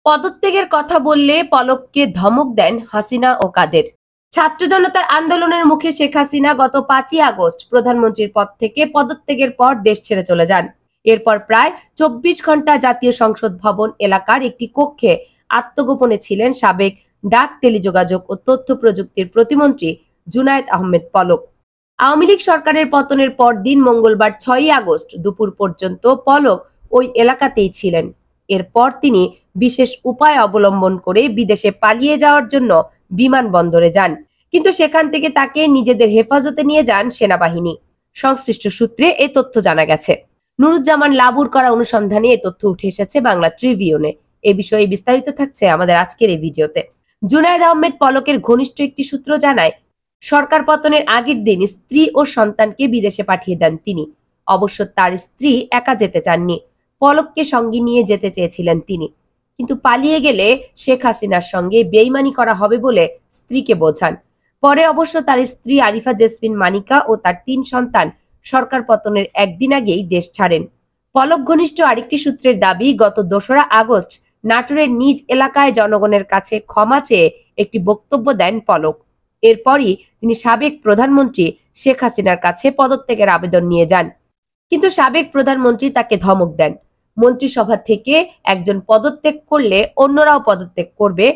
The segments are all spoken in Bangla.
পদত্যাগের কথা বললে পলককে ধমক দেন হাসিনা ও কাদের। ছাত্র জনতার আন্দোলনের মুখে শেখ হাসিনা গত 5ই আগস্ট প্রধানমন্ত্রীর পদ থেকে পদত্যাগের পর দেশ ছেড়ে চলে যান। এরপর প্রায় 24 ঘন্টা জাতীয় সংসদ ভবন এলাকার একটি কক্ষে আত্মগোপনে ছিলেন সাবেক ডাক, টেলিযোগাযোগ ও তথ্য প্রযুক্তির প্রতিমন্ত্রী জুনায়েদ আহমেদ পলক। আওয়ামী লীগ সরকারের পতনের পর দিন মঙ্গলবার 6ই আগস্ট দুপুর পর্যন্ত পলক ওই এলাকাতেই ছিলেন। এরপর তিনি বিশেষ উপায় অবলম্বন করে বিদেশে পালিয়ে যাওয়ার জন্য বিমানবন্দরে যান, কিন্তু সেখান থেকে তাকে নিজেদের হেফাজতে নিয়ে যান সেনাবাহিনী। সংশ্লিষ্ট সূত্রে এ তথ্য জানা গেছে। নুরুজ্জামান লাবুর করা অনুসন্ধানে এ তথ্য উঠে এসেছে বাংলা ট্রিবিউনে। এ বিষয়ে বিস্তারিত থাকছে আমাদের আজকের এই ভিডিওতে। জুনায়েদ আহমেদ পলকের ঘনিষ্ঠ একটি সূত্র জানায়, সরকার পতনের আগের দিন স্ত্রী ও সন্তানকে বিদেশে পাঠিয়ে দেন তিনি। অবশ্য তার স্ত্রী একা যেতে চাননি, পলককে সঙ্গে নিয়ে যেতে চেয়েছিলেন তিনি, কিন্তু পালিয়ে গেলে শেখ হাসিনার সঙ্গে বেইমানি করা হবে বলে স্ত্রীকে বোঝান। পরে অবশ্য তার স্ত্রী আরিফা জেসমিন মানিকা ও তার 3 সন্তান সরকার পতনের একদিন আগেই দেশ ছাড়েন। পলক ঘনিষ্ঠ আরেকটি সূত্রের দাবি, গত 2রা আগস্ট নাটোরের নিজ এলাকায় জনগণের কাছে ক্ষমা চেয়ে একটি বক্তব্য দেন পলক। এরপরই তিনি সাবেক প্রধানমন্ত্রী শেখ হাসিনার কাছে পদত্যাগের আবেদন নিয়ে যান, কিন্তু সাবেক প্রধানমন্ত্রী তাকে ধমক দেন। মন্ত্রিসভা থেকে একজন পদত্যাগ করলে অন্যরাও পদত্যাগ করবে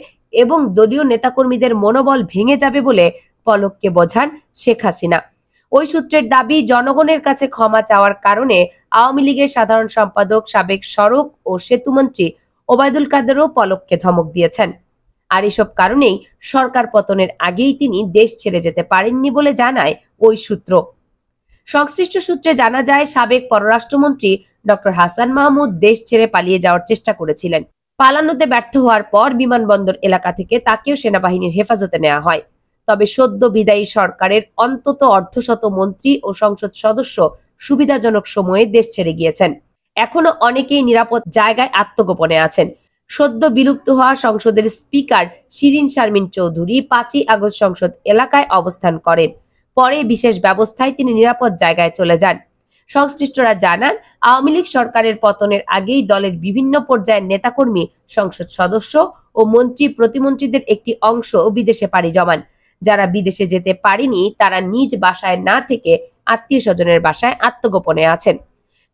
এবং দলীয় নেতাকর্মীদের মনোবল ভেঙে যাবে বলে পলককে বোঝান শেখ হাসিনা। ওই সূত্রের দাবি, জনগণের কাছে ক্ষমা চাওয়ার কারণে আওয়ামী লীগের সাধারণ সম্পাদক সাবেক সড়ক ও সেতুমন্ত্রী ওবায়দুল কাদেরও পলককে ধমক দিয়েছেন। আর এসব কারণেই সরকার পতনের আগেই তিনি দেশ ছেড়ে যেতে পারেননি বলে জানায় ওই সূত্র। সংশ্লিষ্ট সূত্রে জানা যায়, সাবেক পররাষ্ট্রমন্ত্রী ডক্টর হাসান মাহমুদ দেশ ছেড়ে পালিয়ে যাওয়ার চেষ্টা করেছিলেন। পালানোতে ব্যর্থ হওয়ার পর বিমানবন্দর এলাকা থেকে তাকেও সেনাবাহিনীর হেফাজতে নেওয়া হয়। তবে সদ্য বিদায়ী সরকারের অন্তত অর্ধশত মন্ত্রী ও সংসদ সদস্য সুবিধাজনক সময়ে দেশ ছেড়ে গিয়েছেন। এখনো অনেকেই নিরাপদ জায়গায় আত্মগোপনে আছেন। সদ্য বিলুপ্ত হওয়া সংসদের স্পিকার শিরিন শারমিন চৌধুরী 5ই আগস্ট সংসদ এলাকায় অবস্থান করেন। পরে বিশেষ ব্যবস্থায় তিনি নিরাপদ জায়গায় চলে যান। সংশ্লিষ্টরা জানান, আওয়ামী লীগ সরকারের পতনের আগেই দলের বিভিন্ন পর্যায়ের নেতাকর্মী, সংসদ সদস্য ও মন্ত্রী প্রতিমন্ত্রীদের একটি অংশ বিদেশে পাড়ি জমান। যারা বিদেশে যেতে পারেনি তারা নিজ বাসায় না থেকে আত্মীয় স্বজনের বাসায় আত্মগোপনে আছেন।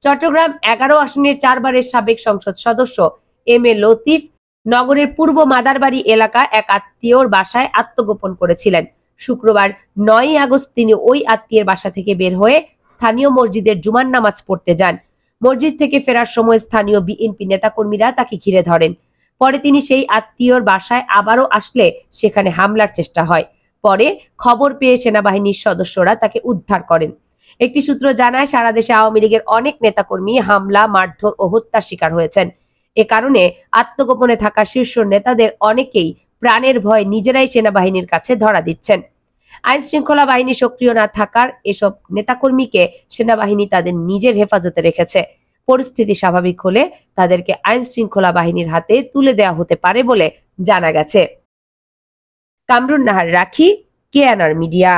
চট্টগ্রাম 11 আসনের 4 বারের সাবেক সংসদ সদস্য এম.এ. লতিফ নগরের পূর্ব মাদারবাড়ি এলাকা এক আত্মীয়র বাসায় আত্মগোপন করেছিলেন। শুক্রবার 9ই আগস্ট তিনি ওই আত্মীয়ের বাসা থেকে বের হয়ে স্থানীয় মসজিদের জুমার নামাজ পড়তে যান। মসজিদ থেকে ফেরার সময় স্থানীয় বিএনপি নেতাকর্মীরা তাকে ঘিরে ধরেন। পরে তিনি সেই আত্মীয়র বাসায় আবারও আসলে সেখানে হামলার চেষ্টা হয়। পরে খবর পেয়ে সেনাবাহিনীর সদস্যরা তাকে উদ্ধার করেন। একটি সূত্র জানায়, সারা দেশে আওয়ামী লীগের অনেক নেতাকর্মী হামলা, মারধর ও হত্যার শিকার হয়েছেন। এ কারণে আত্মগোপনে থাকা শীর্ষ নেতাদের অনেকেই প্রাণের ভয় নিজেরাই সেনাবাহিনীর কাছে ধরা দিচ্ছেন। আইন শৃঙ্খলা বাহিনী সক্রিয় না থাকার এসব নেতাকর্মীকে সেনাবাহিনী তাদের নিজের হেফাজতে রেখেছে। পরিস্থিতি স্বাভাবিক হলে তাদেরকে আইন শৃঙ্খলা বাহিনীর হাতে তুলে দেওয়া হতে পারে বলে জানা গেছে। কামরুন নাহার রাখি, কেএনআর মিডিয়া।